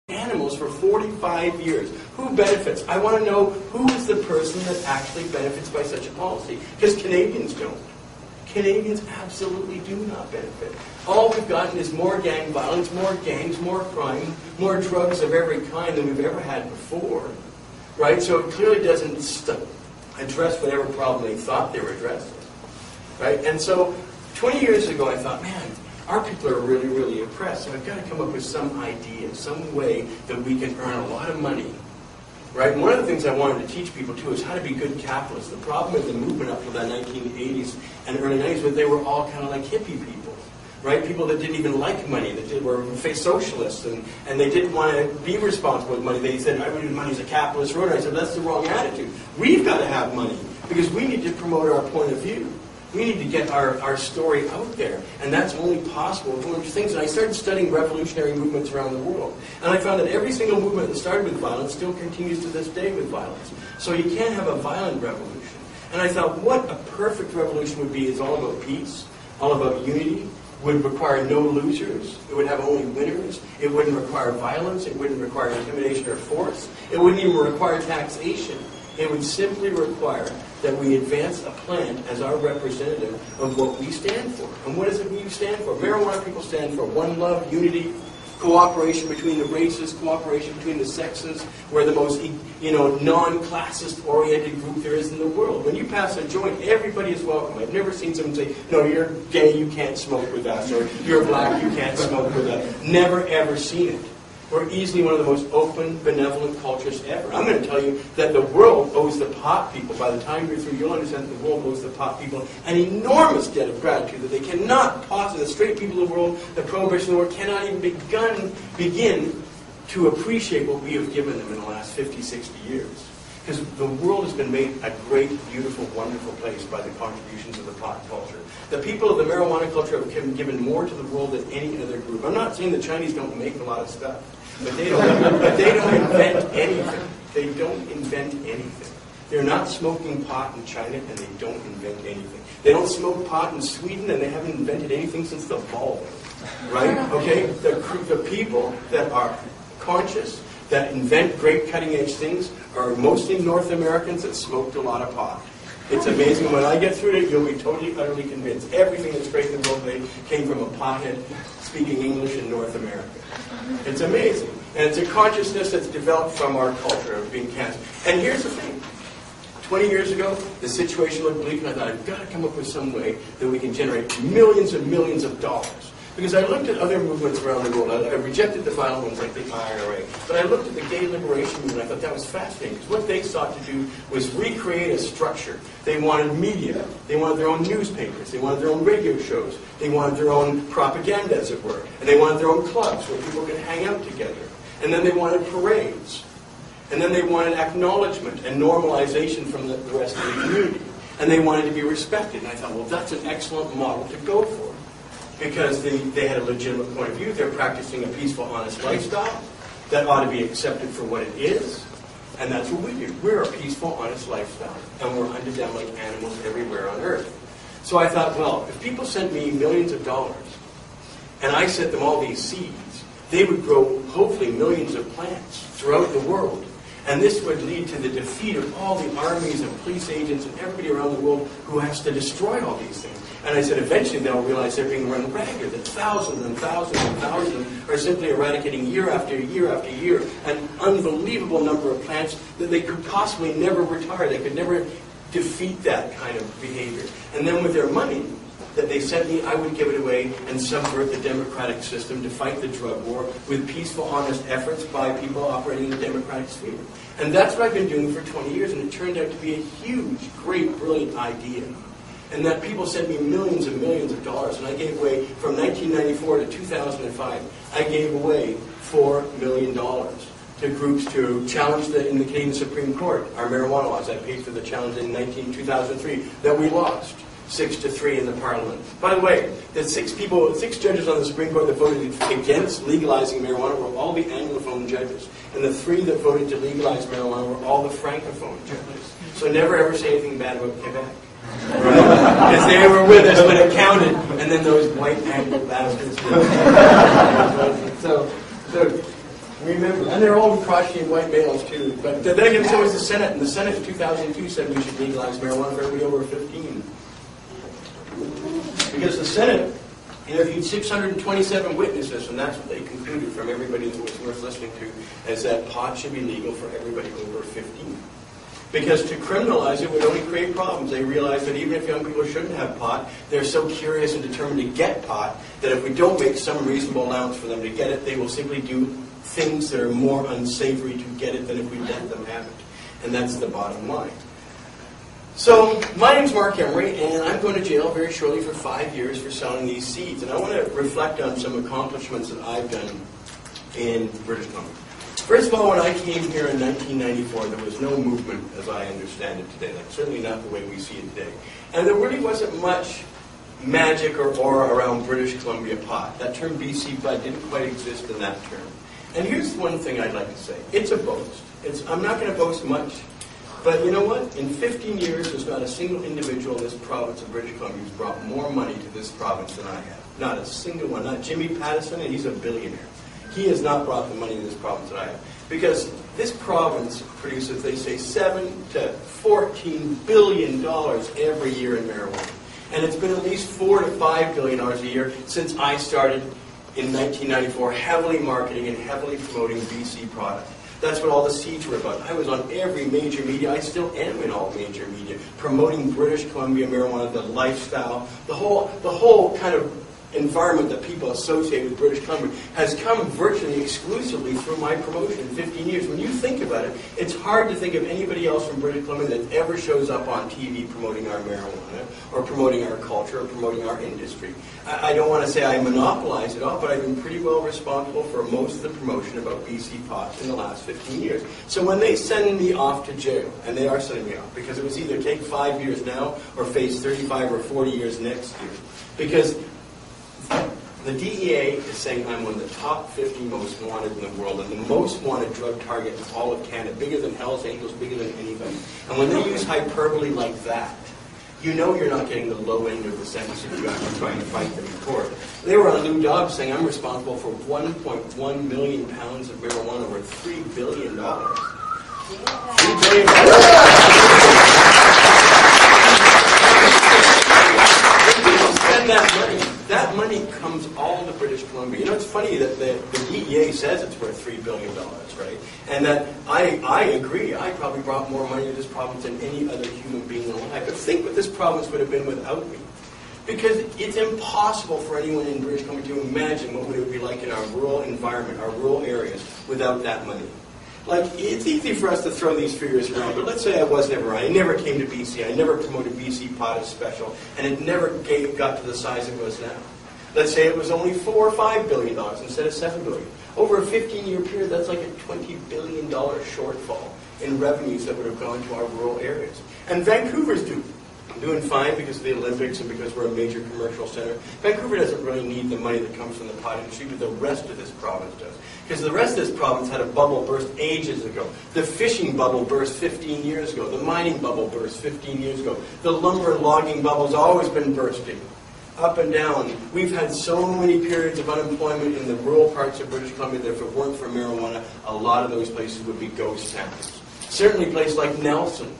animals for 45 years. Who benefits? I want to know who is the person that actually benefits by such a policy. Because Canadians don't. Canadians absolutely do not benefit. All we've gotten is more gang violence, more gangs, more crime, more drugs of every kind than we've ever had before. Right? So it clearly doesn't address whatever problem they thought they were addressing. Right? And so 20 years ago I thought, man, our people are really, really oppressed, so I've got to come up with some idea, some way that we can earn a lot of money. Right? And one of the things I wanted to teach people, too, is how to be good capitalists. The problem with the movement up to the 1980s and early 90s was they were all kind of like hippie people. Right? People that didn't even like money, that were socialists, and they didn't want to be responsible with money. They said, I would use money as a capitalist road. I said, that's the wrong attitude. We've got to have money, because we need to promote our point of view. We need to get our story out there, and that's only possible with one of things. And I started studying revolutionary movements around the world, and I found that every single movement that started with violence still continues to this day with violence. So you can't have a violent revolution. And I thought, what a perfect revolution would be is all about peace, all about unity, would require no losers, it would have only winners, it wouldn't require violence, it wouldn't require intimidation or force, it wouldn't even require taxation. It would simply require that we advance a plan as our representative of what we stand for. And what is it we stand for? Marijuana people stand for one love, unity, cooperation between the races, cooperation between the sexes. We're the most, non-classist oriented group there is in the world. When you pass a joint, everybody is welcome. I've never seen someone say, no, you're gay, you can't smoke with us, or you're black, you can't smoke with us. Never, ever seen it. We're easily one of the most open, benevolent cultures ever. I'm going to tell you that the world owes the pot people. By the time you're through, you'll understand that the world owes the pot people an enormous debt of gratitude that they cannot possibly, the straight people of the world, the prohibition of the world, cannot even begin to appreciate what we have given them in the last 50, 60 years. Because the world has been made a great, beautiful, wonderful place by the contributions of the pot culture. The people of the marijuana culture have given more to the world than any other group. I'm not saying the Chinese don't make a lot of stuff, but they don't invent anything. They don't invent anything. They're not smoking pot in China, and they don't invent anything. They don't smoke pot in Sweden, and they haven't invented anything since the bulb. Right? Okay? The people that are conscious, that invent great cutting-edge things, are mostly North Americans that smoked a lot of pot. It's amazing. When I get through it, you'll be totally, utterly convinced. Everything that's great in the world today came from a pothead speaking English in North America. It's amazing. And it's a consciousness that's developed from our culture of being cancer. And here's the thing. 20 years ago, the situation looked bleak, and I thought, I've got to come up with some way that we can generate millions and millions of dollars. Because I looked at other movements around the world. I rejected the violent ones like the IRA. But I looked at the gay liberation movement, and I thought that was fascinating. Because what they sought to do was recreate a structure. They wanted media. They wanted their own newspapers. They wanted their own radio shows. They wanted their own propaganda, as it were. And they wanted their own clubs where people could hang out together. And then they wanted parades. And then they wanted acknowledgement and normalization from the rest of the community. And they wanted to be respected. And I thought, well, that's an excellent model to go for. Because they had a legitimate point of view. They're practicing a peaceful, honest lifestyle that ought to be accepted for what it is. And that's what we do. We're a peaceful, honest lifestyle. And we're hunted down like animals everywhere on earth. So I thought, well, if people sent me millions of dollars, and I sent them all these seeds, they would grow, hopefully, millions of plants throughout the world. And this would lead to the defeat of all the armies and police agents and everybody around the world who has to destroy all these things. And I said, eventually they'll realize they're being run ragged, that thousands and thousands and thousands are simply eradicating year after year after year an unbelievable number of plants that they could possibly never retire. They could never defeat that kind of behavior. And then with their money that they sent me, I would give it away and subvert the democratic system to fight the drug war with peaceful, honest efforts by people operating in the democratic sphere. And that's what I've been doing for 20 years, and it turned out to be a huge, great, brilliant idea. And that people sent me millions and millions of dollars, and I gave away, from 1994 to 2005, I gave away $4 million to groups to challenge in the Canadian Supreme Court our marijuana laws. I paid for the challenge in 2003 that we lost 6-3 in the Parliament. By the way, the six judges on the Supreme Court that voted against legalizing marijuana were all the Anglophone judges, and the 3 that voted to legalize marijuana were all the Francophone judges. So never ever say anything bad about Quebec. Right? Because they were with us when it counted, and then those white Anglo bastards. So Remember, and they're all crotchety white males too. But then again, so was the Senate, and the Senate in 2002 said we should legalize marijuana for everybody over 15. Because the Senate interviewed 627 witnesses, and that's what they concluded from everybody that was worth listening to, is that pot should be legal for everybody over 15. Because to criminalize it would only create problems. They realized that even if young people shouldn't have pot, they're so curious and determined to get pot that if we don't make some reasonable allowance for them to get it, they will simply do things that are more unsavory to get it than if we let them have it. And that's the bottom line. So, my name's Marc Emery, and I'm going to jail very shortly for 5 years for selling these seeds. And I want to reflect on some accomplishments that I've done in British Columbia. First of all, when I came here in 1994, there was no movement as I understand it today. Like, certainly not the way we see it today. And there really wasn't much magic or aura around British Columbia pot. That term BC bud didn't quite exist in that term. And here's one thing I'd like to say. It's a boast. I'm not going to boast much. But you know what? In 15 years, there's not a single individual in this province of British Columbia who's brought more money to this province than I have. Not a single one. Not Jimmy Pattison, and he's a billionaire. He has not brought the money to this province that I have. Because this province produces, they say, $7 to $14 billion every year in marijuana. And it's been at least $4 to $5 billion a year since I started in 1994 heavily marketing and heavily promoting BC products. That's what all the seeds were about. I was on every major media. I still am in all major media, promoting British Columbia marijuana, the lifestyle, the whole kind of environment that people associate with British Columbia has come virtually exclusively through my promotion in 15 years. When you think about it, it's hard to think of anybody else from British Columbia that ever shows up on TV promoting our marijuana or promoting our culture or promoting our industry. I don't want to say I monopolize it all, but I've been pretty well responsible for most of the promotion about BC pot in the last 15 years. So when they send me off to jail, and they are sending me off, because it was either take 5 years now or face 35 or 40 years next year, because the DEA is saying I'm one of the top 50 most wanted in the world and the most wanted drug target in all of Canada, bigger than Hell's Angels, bigger than anybody. And when they use hyperbole like that, you know you're not getting the low end of the sentence if you're actually trying to fight them in court. They were on Lou Dobbs saying I'm responsible for 1.1 million pounds of marijuana worth $3 billion. $3 billion. That money comes all to British Columbia. You know, it's funny that the DEA says it's worth $3 billion, right? And that I agree, I probably brought more money to this province than any other human being alive. But think what this province would have been without me. Because it's impossible for anyone in British Columbia to imagine what it would be like in our rural environment, our rural areas, without that money. Like, it's easy for us to throw these figures around, but let's say I was never around. I never came to BC. I never promoted BC pot as special, and it never got to the size it was now. Let's say it was only $4 or $5 billion instead of $7 billion. Over a 15-year period, that's like a $20 billion shortfall in revenues that would have gone to our rural areas. And Vancouver's doing fine because of the Olympics and because we're a major commercial center. Vancouver doesn't really need the money that comes from the pot industry, but the rest of this province does. Because the rest of this province had a bubble burst ages ago. The fishing bubble burst 15 years ago. The mining bubble burst 15 years ago. The lumber and logging bubble's always been bursting. Up and down. We've had so many periods of unemployment in the rural parts of British Columbia that if it weren't for marijuana, a lot of those places would be ghost towns. Certainly places like Nelson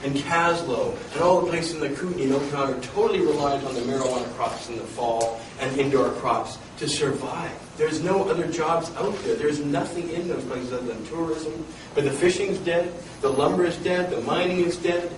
and Caslow and all the places in the Kootenay and Okanagan are totally reliant on the marijuana crops in the fall and indoor crops to survive. There's no other jobs out there. There's nothing in those places other than tourism. But the fishing's dead, the lumber is dead, the mining is dead,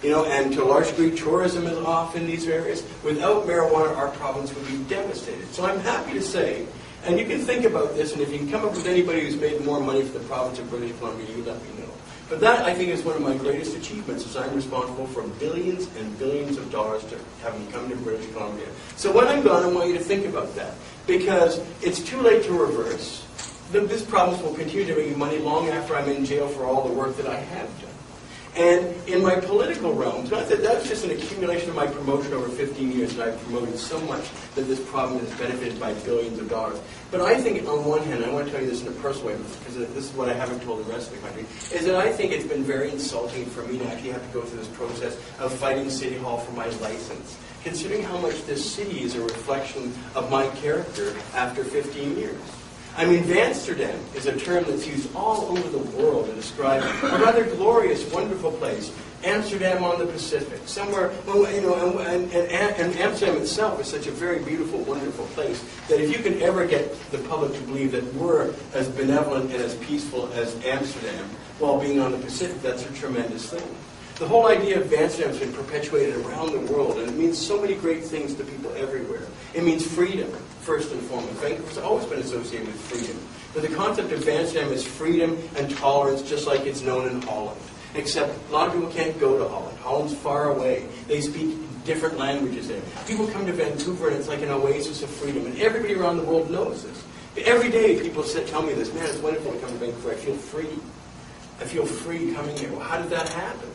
and to a large degree tourism is off in these areas. Without marijuana, our province would be devastated. So I'm happy to say, and you can think about this, and if you can come up with anybody who's made more money for the province of British Columbia, you let me know. But that, I think, is one of my greatest achievements, is I'm responsible for billions and billions of dollars to having come to British Columbia. So when I'm gone, I want you to think about that. Because it's too late to reverse. This province will continue to make money long after I'm in jail for all the work that I have done. And in my political realms, not that that's just an accumulation of my promotion over 15 years, and I've promoted so much that this province is benefited by billions of dollars. But I think, on one hand, I want to tell you this in a personal way, because this is what I haven't told the rest of the country, is that I think it's been very insulting for me to actually have to go through this process of fighting City Hall for my license, considering how much this city is a reflection of my character after 15 years. I mean, Amsterdam is a term that's used all over the world to describe a rather glorious, wonderful place. Amsterdam on the Pacific, somewhere, well, you know, and Amsterdam itself is such a very beautiful, wonderful place that if you can ever get the public to believe that we're as benevolent and as peaceful as Amsterdam while being on the Pacific, that's a tremendous thing. The whole idea of Amsterdam has been perpetuated around the world, and it means so many great things to people everywhere. It means freedom, first and foremost. Vancouver's always been associated with freedom. But the concept of Amsterdam is freedom and tolerance, just like it's known in Holland. Except a lot of people can't go to Holland. Holland's far away. They speak different languages there. People come to Vancouver and it's like an oasis of freedom. And everybody around the world knows this. Every day people tell me this, man, it's wonderful to come to Vancouver. I feel free. I feel free coming here. Well, how did that happen?